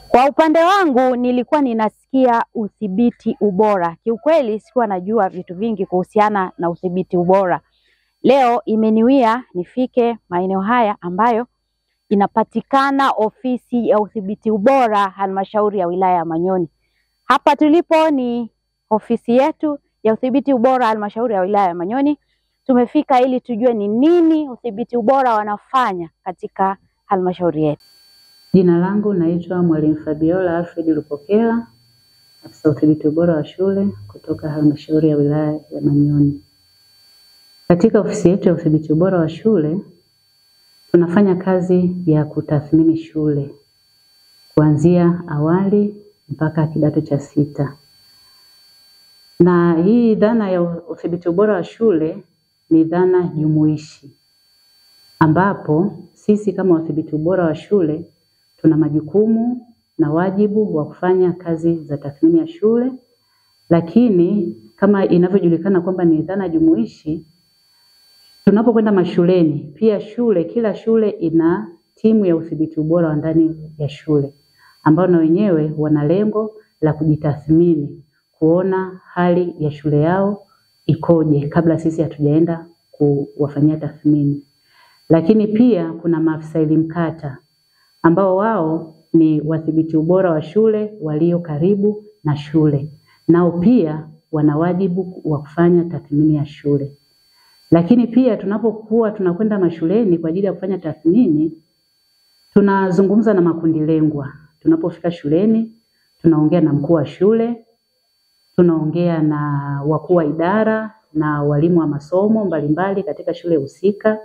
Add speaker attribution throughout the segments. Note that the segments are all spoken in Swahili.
Speaker 1: Kwa upande wangu nilikuwa ninasikia udhibiti ubora. Kiukweli sikuwa najua vitu vingi kuhusiana na udhibiti ubora. Leo imeniwia nifike maeneo haya ambayo inapatikana ofisi ya udhibiti ubora halmashauri ya wilaya ya Manyoni. Hapa tulipo ni ofisi yetu ya udhibiti ubora halmashauri ya wilaya ya Manyoni. Tumefika ili tujue ni nini udhibiti ubora wanafanya katika halmashauri yetu.
Speaker 2: Jina langu naitwa Mwalimu Fabiola Alfred Lupokela, afisa udhibiti ubora wa shule kutoka halmashauri ya wilaya ya Manyoni. Katika ofisi yetu ya udhibiti ubora wa shule tunafanya kazi ya kutathmini shule kuanzia awali mpaka kidato cha 6. Na hii dhana ya udhibiti ubora wa shule ni dhana jumuishi, ambapo sisi kama udhibiti ubora wa shule tuna majukumu na wajibu wa kufanya kazi za tathmini ya shule, lakini kama inavyojulikana kwamba ni dhana jumuishi, tunapokwenda mashuleni pia kila shule ina timu ya udhibiti ubora wa ndani ya shule ambao na wenyewe wana lengo la kujitathmini, kuona hali ya shule yao ikoje kabla sisi hatujaenda kuwafanyia tathmini. Lakini pia kuna maafisa elimu kata ambao wao ni wadhibiti ubora wa shule walio karibu na shule. Nao pia wana wajibu wa kufanya tathmini ya shule. Lakini pia tunapokuwa tunakwenda mashuleni kwa ajili ya kufanya tathmini, tunazungumza na makundi lengwa. Tunapofika shuleni, tunaongea na mkuu wa shule, tunaongea na wakuu wa idara na walimu wa masomo mbalimbali katika shule husika.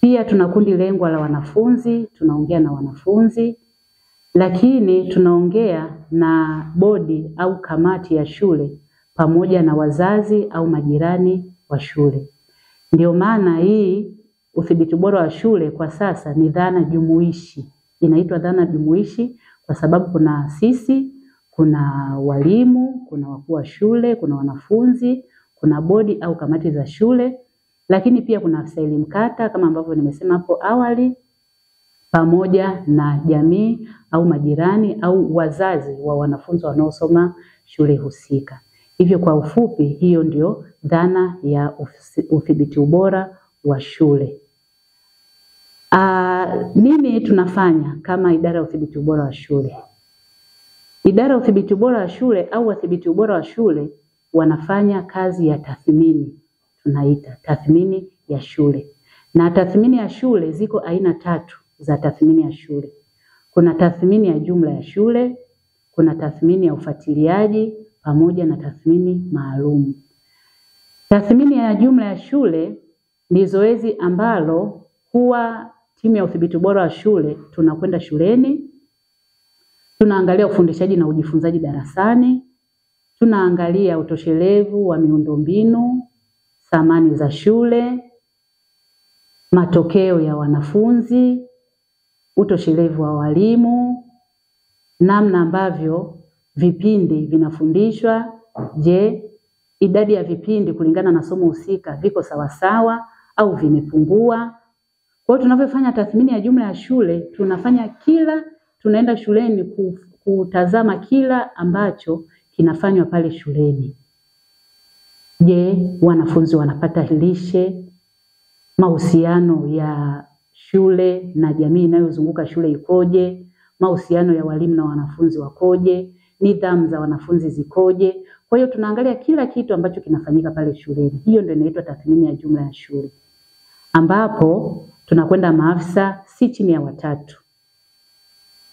Speaker 2: Pia tuna kundi lengwa la wanafunzi, tunaongea na wanafunzi, lakini tunaongea na bodi au kamati ya shule pamoja na wazazi au majirani wa shule. Ndio maana hii udhibiti ubora wa shule kwa sasa ni dhana jumuishi. Inaitwa dhana jumuishi kwa sababu kuna sisi, kuna walimu, kuna wakuu wa shule, kuna wanafunzi, kuna bodi au kamati za shule, lakini pia kuna afisa elimu kata kama ambavyo nimesema hapo awali, pamoja na jamii au majirani au wazazi wa wanafunzi wanaosoma shule husika. Hivyo kwa ufupi, hiyo ndio dhana ya udhibiti ubora wa shule. Nini tunafanya kama idara ya udhibiti ubora wa shule? Idara ya udhibiti ubora wa shule au wadhibiti ubora wa shule wanafanya kazi ya tathmini, tunaita tathmini ya shule. Na tathmini ya shule ziko aina 3 za tathmini ya shule. Kuna tathmini ya jumla ya shule, kuna tathmini ya ufuatiliaji pamoja na tathmini maalum. Tathmini ya jumla ya shule ni zoezi ambalo huwa timu ya udhibiti ubora wa shule tunakwenda shuleni, tunaangalia ufundishaji na ujifunzaji darasani, tunaangalia utoshelevu wa miundombinu, thamani za shule, matokeo ya wanafunzi, utoshelevu wa walimu, namna ambavyo vipindi vinafundishwa, je, idadi ya vipindi kulingana na somo husika viko sawasawa au vimepungua. Kwa hiyo tunapofanya tathmini ya jumla ya shule, tunaenda shuleni kutazama kila ambacho kinafanywa pale shuleni. Je, wanafunzi wanapata lishe? Mahusiano ya shule na jamii inayozunguka shule ikoje? Mahusiano ya walimu na wanafunzi wakoje? Nidhamu za wanafunzi zikoje? Kwa hiyo tunaangalia kila kitu ambacho kinafanyika pale shuleni. Hiyo ndio inaitwa tathmini ya jumla ya shule, ambapo tunakwenda maafisa si chini ya 3.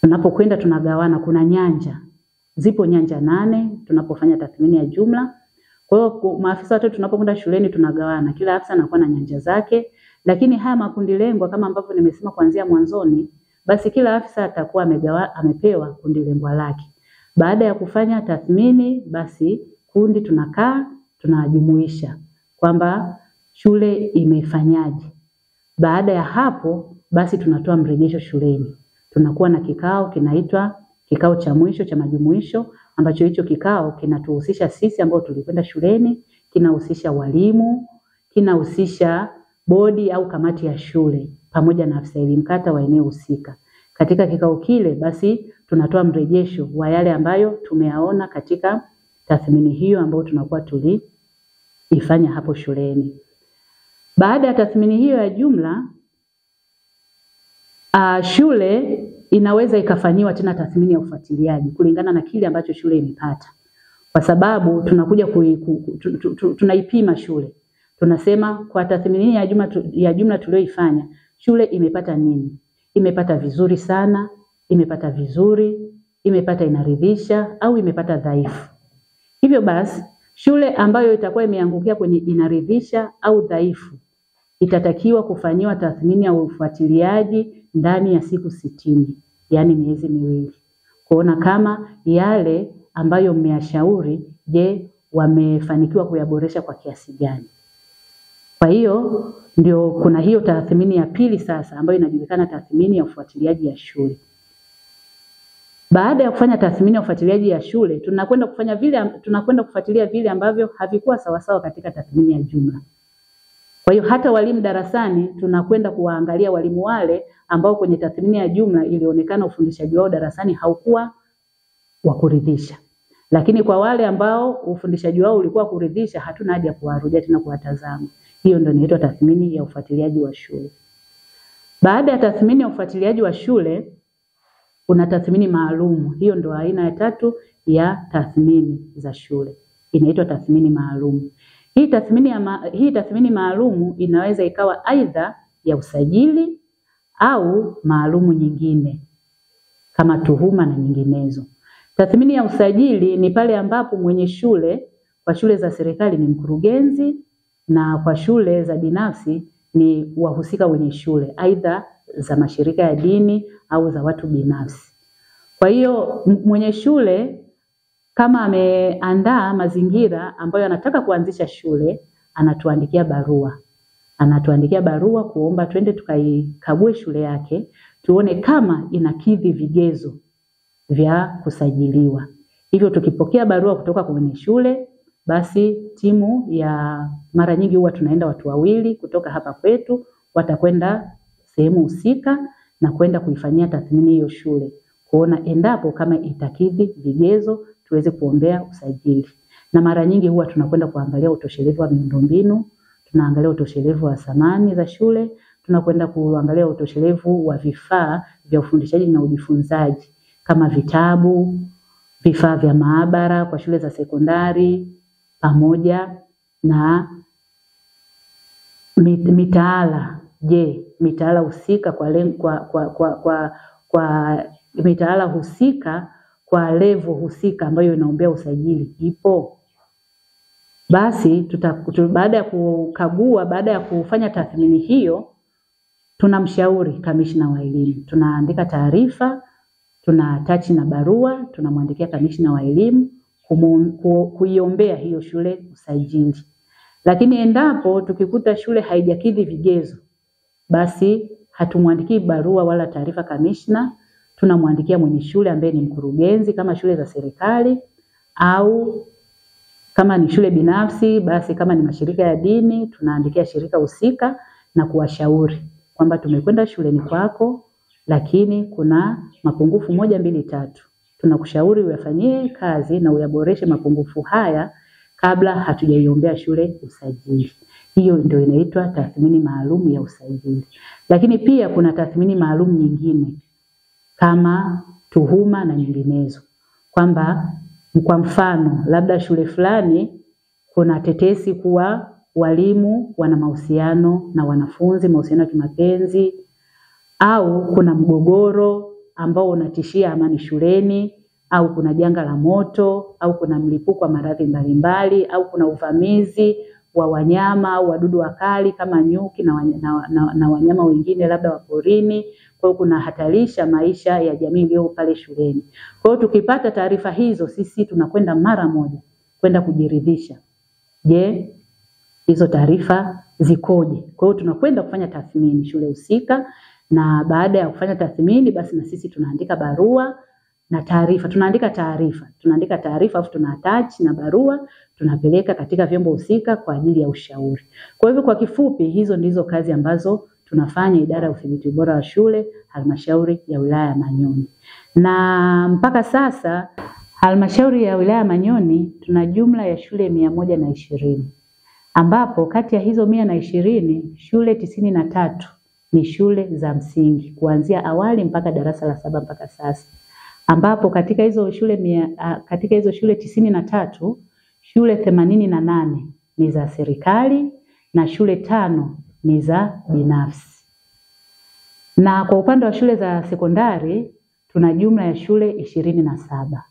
Speaker 2: Tunapokwenda tunagawana, kuna nyanja. Zipo nyanja 8 tunapofanya tathmini ya jumla. Kwa hiyo maafisa wote tunapokwenda shuleni tunagawana, kila afisa anakuwa na nyanja zake, lakini haya makundi lengwa kama ambavyo nimesema kuanzia mwanzoni, basi kila afisa atakuwa amepewa kundi lengwa lake. Baada ya kufanya tathmini, basi kundi tunakaa tunajumuisha kwamba shule imefanyaje. Baada ya hapo basi tunatoa mrejesho shuleni. Tunakuwa na kikao kinaitwa kikao cha mwisho cha majumuisho, ambacho hicho kikao kinatuhusisha sisi ambao tulikwenda shuleni, kinahusisha walimu, kinahusisha bodi au kamati ya shule pamoja na afisa elimu kata wa eneo husika. katika kikao kile basi tunatoa mrejesho wa yale ambayo tumeyaona katika tathmini hiyo ambayo tunakuwa tuliifanya hapo shuleni. Baada ya tathmini hiyo ya jumla, shule inaweza ikafanyiwa tena tathmini ya ufuatiliaji kulingana na kile ambacho shule imepata. Kwa sababu tunakuja tunaipima shule. Tunasema kwa tathmini ya jumla tulioifanya, shule imepata nini? Imepata vizuri sana, imepata vizuri, imepata inaridhisha au imepata dhaifu. Hivyo basi, shule ambayo itakuwa imeangukia kwenye inaridhisha au dhaifu itatakiwa kufanyiwa tathmini ya ufuatiliaji ndani ya siku 60, yani miezi 2. Kuona kama yale ambayo mmeyashauri, je, wamefanikiwa kuyaboresha kwa kiasi gani. Kwa hiyo ndio kuna hiyo tathmini ya pili sasa ambayo inajulikana tathmini ya ufuatiliaji ya shule. Baada ya kufanya tathmini ya ufuatiliaji ya shule, tunakwenda kufuatilia vile ambavyo havikuwa sawasawa katika tathmini ya jumla. Kwa hiyo hata walimu darasani tunakwenda kuwaangalia walimu wale ambao kwenye tathmini ya jumla ilionekana ufundishaji wao darasani haukuwa wa kuridhisha. Lakini kwa wale ambao ufundishaji wao ulikuwa kuridhisha, hatuna haja kuwarudia tena kuwatazama. Hiyo ndio inaitwa tathmini ya ufuatiliaji wa shule. Baada ya tathmini ya ufuatiliaji wa shule, kuna tathmini maalum. Hiyo ndio aina ya 3 ya tathmini za shule. Inaitwa tathmini maalum. Hii tathmini maalum inaweza ikawa aidha ya usajili au maalumu nyingine kama tuhuma na nyinginezo. Tathmini ya usajili ni pale ambapo mwenye shule, kwa shule za serikali ni mkurugenzi na kwa shule za binafsi ni wahusika wenye shule, aidha za mashirika ya dini au za watu binafsi. Kwa hiyo mwenye shule kama ameandaa mazingira ambayo anataka kuanzisha shule, anatuandikia barua kuomba twende tukaikague shule yake, tuone kama inakidhi vigezo vya kusajiliwa. Hivyo tukipokea barua kutoka kwenye shule, basi timu ya mara nyingi huwa tunaenda watu 2 kutoka hapa kwetu, watakwenda sehemu husika na kwenda kuifanyia tathmini hiyo shule, kuona endapo kama itakidhi vigezo tuweze kuombea usajili. Na mara nyingi huwa tunakwenda kuangalia utoshelevu wa miundombinu, tunaangalia utoshelevu wa samani za shule, tunakwenda kuangalia utoshelevu wa vifaa vya ufundishaji na ujifunzaji kama vitabu, vifaa vya maabara kwa shule za sekondari, pamoja na mitaala. Je, mitaala husika kwa mitaala husika kwa level husika ambayo inaombea usajili ipo? Basi baada ya kukagua, baada ya kufanya tathmini hiyo, tunamshauri kamishna wa elimu. Tunaandika taarifa, tunaattach na barua, tunamwandikia kamishna wa elimu kuiombea hiyo shule usajili. Lakini endapo tukikuta shule haijakidhi vigezo, basi hatumwandikii barua wala taarifa kamishna, tunamwandikia mwenye shule ambaye ni mkurugenzi kama shule za serikali, au kama ni shule binafsi, basi kama ni mashirika ya dini, tunaandikia shirika husika na kuwashauri kwamba tumekwenda shuleni kwako lakini kuna mapungufu 1, 2, 3. Tunakushauri uyafanyie kazi na uyaboreshe mapungufu haya kabla hatujaiombea shule usajili. Hiyo ndio inaitwa tathmini maalum ya usajili. Lakini pia kuna tathmini maalum nyingine kama tuhuma na nyinginezo. Kwamba kwa mfano labda shule fulani kuna tetesi kuwa walimu wana mahusiano na wanafunzi, mahusiano ya kimapenzi, au kuna mgogoro ambao unatishia amani shuleni, au kuna janga la moto, au kuna mlipuko wa maradhi mbalimbali, au kuna uvamizi wa wanyama au wadudu wakali kama nyuki na wanyama wengine labda wa porini. Kwa hiyo kuna hatarisha maisha ya jamii iliyo pale shuleni. Kwa hiyo tukipata taarifa hizo, sisi tunakwenda mara moja kwenda kujiridhisha. Je, hizo taarifa zikoje? Kwa hiyo tunakwenda kufanya tathmini shule husika, na baada ya kufanya tathmini basi na sisi tunaandika barua na taarifa. Tunaandika taarifa afu tunaattach na barua, tunapeleka katika vyombo husika kwa ajili ya ushauri. Kwa hivyo kwa kifupi, hizo ndizo kazi ambazo tunafanya idara ya udhibiti ubora wa shule halmashauri ya wilaya ya Manyoni. Na mpaka sasa halmashauri ya wilaya ya Manyoni tuna jumla ya shule 120, ambapo kati ya hizo 120 shule 93 ni shule za msingi kuanzia awali mpaka darasa la 7 mpaka sasa, ambapo katika hizo shule 93 shule 88 ni za serikali na shule 5 ni za binafsi. Na kwa upande wa shule za sekondari tuna jumla ya shule 27,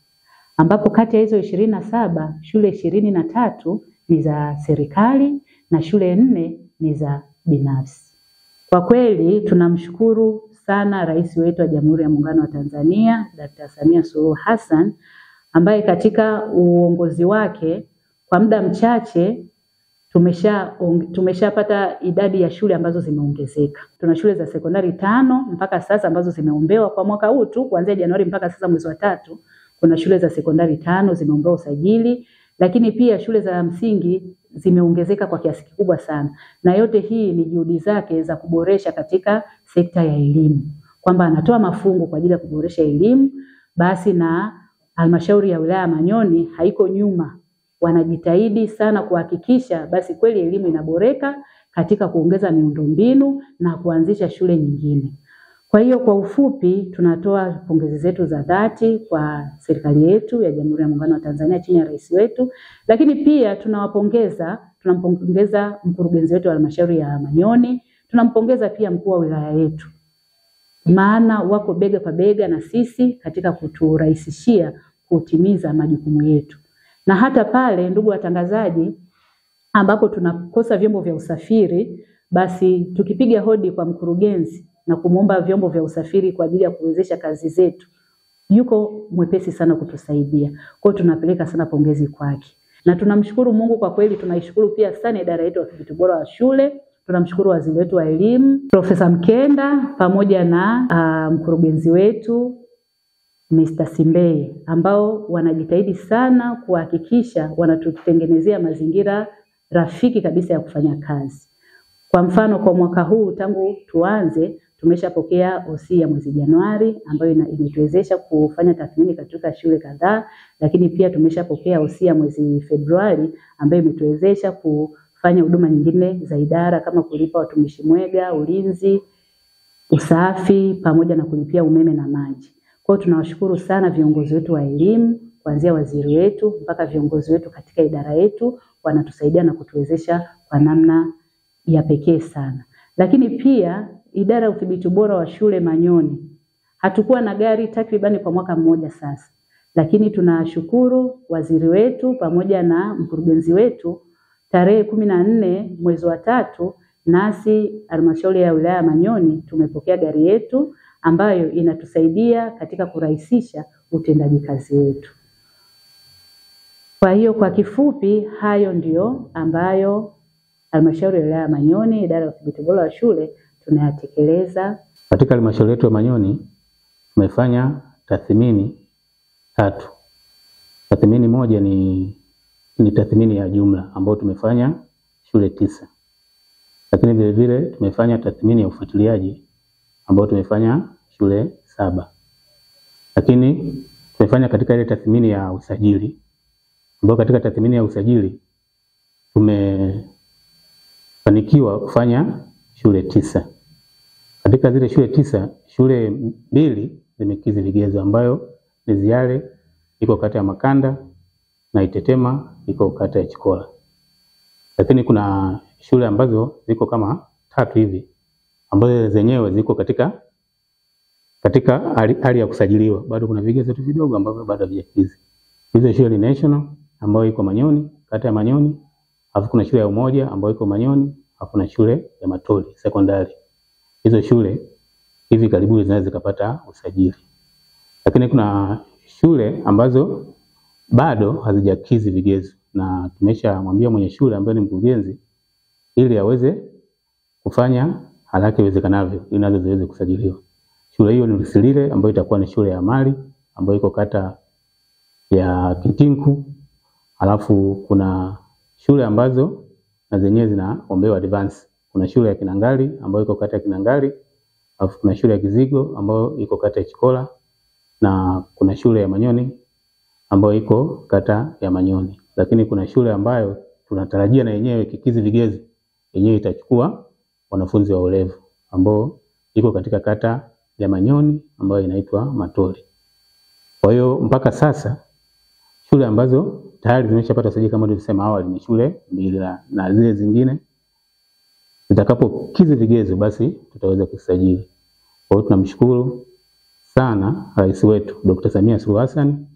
Speaker 2: ambapo kati ya hizo 27 shule 23 ni za serikali na shule 4 ni za binafsi. Kwa kweli tunamshukuru sana Rais wetu wa Jamhuri ya Muungano wa Tanzania Dr. Samia Suluhu Hassan, ambaye katika uongozi wake kwa muda mchache tumeshapata idadi ya shule ambazo zimeongezeka. Tuna shule za sekondari 5 mpaka sasa ambazo zimeombewa kwa mwaka huu tu kuanzia Januari mpaka sasa mwezi wa 3. Kuna shule za sekondari 5 zimeombewa usajili, lakini pia shule za msingi zimeongezeka kwa kiasi kikubwa sana. Na yote hii ni juhudi zake za kuboresha katika sekta ya elimu, kwamba anatoa mafungu kwa ajili ya kuboresha elimu. Basi na halmashauri ya wilaya Manyoni haiko nyuma, wanajitahidi sana kuhakikisha basi kweli elimu inaboreka katika kuongeza miundombinu na kuanzisha shule nyingine. Kwa hiyo kwa ufupi tunatoa pongezi zetu za dhati kwa serikali yetu ya Jamhuri ya Muungano wa Tanzania chini ya rais wetu, lakini pia tunampongeza mkurugenzi wetu wa halmashauri ya Manyoni, tunampongeza pia mkuu wa wilaya yetu, maana wako bega kwa bega na sisi katika kuturahisishia kutimiza majukumu yetu. Na hata pale, ndugu watangazaji, ambapo tunakosa vyombo vya usafiri, basi tukipiga hodi kwa mkurugenzi na kumuomba vyombo vya usafiri kwa ajili ya kuwezesha kazi zetu, yuko mwepesi sana kutusaidia. Kwa hiyo tunapeleka sana pongezi kwake. Na tunamshukuru Mungu kwa kweli, tunaishukuru pia sana idara yetu ya udhibiti ubora wa shule. Tunamshukuru waziri wetu wa elimu Profesa Mkenda pamoja na mkurugenzi wetu Mr. Simbeye, ambao wanajitahidi sana kuhakikisha wanatutengenezea mazingira rafiki kabisa ya kufanya kazi. Kwa mfano kwa mwaka huu tangu tuanze tumeshapokea OC ya mwezi Januari ambayo imetuwezesha kufanya tathmini katika shule kadhaa, lakini pia tumeshapokea OC ya mwezi Februari ambayo imetuwezesha kufanya huduma nyingine za idara kama kulipa watumishi mwega, ulinzi, usafi pamoja na kulipia umeme na maji. Kwa hiyo tunawashukuru sana viongozi wetu wa elimu kuanzia waziri wetu mpaka viongozi wetu katika idara yetu, wanatusaidia na kutuwezesha kwa namna ya pekee sana. Lakini pia idara ya udhibiti ubora wa shule Manyoni hatukuwa na gari takribani kwa mwaka mmoja sasa, lakini tunashukuru waziri wetu pamoja na mkurugenzi wetu, tarehe 14 mwezi wa 3 nasi halmashauri ya wilaya Manyoni tumepokea gari yetu ambayo inatusaidia katika kurahisisha utendaji kazi wetu. Kwa hiyo kwa kifupi hayo ndio ambayo halmashauri ya wilaya Manyoni idara ya udhibiti ubora wa shule tunayatekeleza.
Speaker 3: Katika halmashauri yetu ya Manyoni tumefanya tathmini 3. Tathmini moja ni tathmini ya jumla ambayo tumefanya shule 9. Lakini vile vile tumefanya tathmini ya ufuatiliaji ambayo tumefanya shule 7. Lakini tumefanya katika ile tathmini ya usajili ambayo katika tathmini ya usajili tumefanikiwa kufanya shule 9. Katika zile shule 9, shule 2 zimekidhi vigezo ambayo ni Ziale iko kata ya Makanda na Itetema iko kata ya Chikola. Lakini kuna shule ambazo ziko kama 3 hivi ambazo zenyewe ziko katika hali ya kusajiliwa. Bado kuna vigezo tu vidogo ambavyo bado havijakidhi. Hizo shule ni National ambayo iko Manyoni, kata ya Manyoni, alafu kuna shule ya Umoja ambayo iko Manyoni, alafu kuna shule ya Matoli sekondari. Hizo shule hivi karibuni zinaweza kupata usajili. Lakini kuna shule ambazo bado hazijakidhi vigezo na tumeshamwambia mwenye shule ambaye ni mkurugenzi ili aweze kufanya haraka iwezekanavyo ili nazo ziweze kusajiliwa. Shule hiyo ni Lusilile ambayo itakuwa ni shule ya amali ambayo iko kata ya Kitinku. Alafu kuna shule ambazo na zenyewe zinaombewa advance. kuna shule ya Kinangali ambayo iko kata ya Kinangali, alafu kuna shule ya Kizigo ambayo iko kata ya Chikola, na kuna shule ya Manyoni ambayo iko kata ya Manyoni. Lakini kuna shule ambayo tunatarajia na yenyewe kikizi vigezo, yenyewe itachukua wanafunzi wa olevu ambao iko katika kata ya Manyoni ambayo inaitwa Matoli. Kwa hiyo mpaka sasa shule ambazo tayari zimeshapata usajili kama tulisema awali ni shule mbili, na zile zingine zitakapokizi vigezo basi tutaweza kusajili. Kwa hiyo tunamshukuru sana Rais wetu Dr. Samia Suluhu Hassan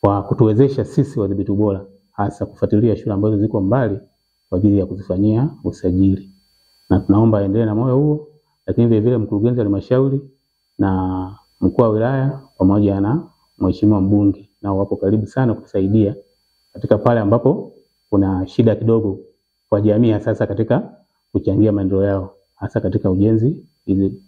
Speaker 3: kwa kutuwezesha sisi wadhibiti ubora hasa kufuatilia shule ambazo ziko mbali kwa ajili ya kuzifanyia usajili. Na tunaomba aendelee na moyo huo, lakini vile vile mkurugenzi wa halmashauri na mkuu wa wilaya pamoja na mheshimiwa mbunge nao wapo karibu sana kutusaidia katika pale ambapo kuna shida kidogo kwa jamii sasa katika kuchangia maendeleo yao hasa katika ujenzi ili